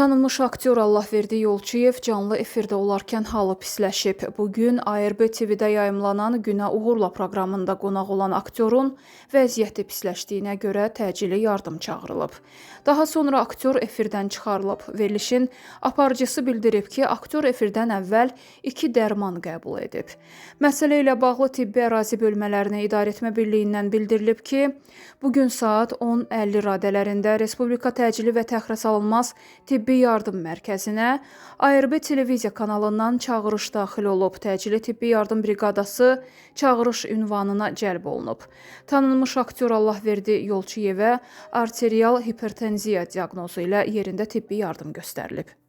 Tanınmış aktyor Allahverdi Yolçuyev canlı efirdə olarkən halı pisləşib. Bugün ARB TV-də yayımlanan Günə Uğurla proqramında qonaq olan aktyorun vəziyyəti pisləşdiyinə görə təcili yardım çağırılıb. Daha sonra aktyor efirdən çıxarılıb. Verilişin aparıcısı bildirib ki, aktyor efirdən əvvəl 2 dərman qəbul edib. Məsələ ilə bağlı tibbi ərazi bölmələrinə İdarəetmə Birliyindən bildirilib ki, bugün saat 10:50 radələrində Respublika Təcili və Təxirəsalınmaz Tibbi Yardım Mərkəzinə ARB televiziya kanalından çağırış daxil olub. Təcili tibbi yardım briqadası çağırış ünvanına cəlb olunub. Tanınmış aktyor Allahverdi Yolçuyevə arterial hipertenziya diaqnozu ilə yerində tibbi yardım göstərilib.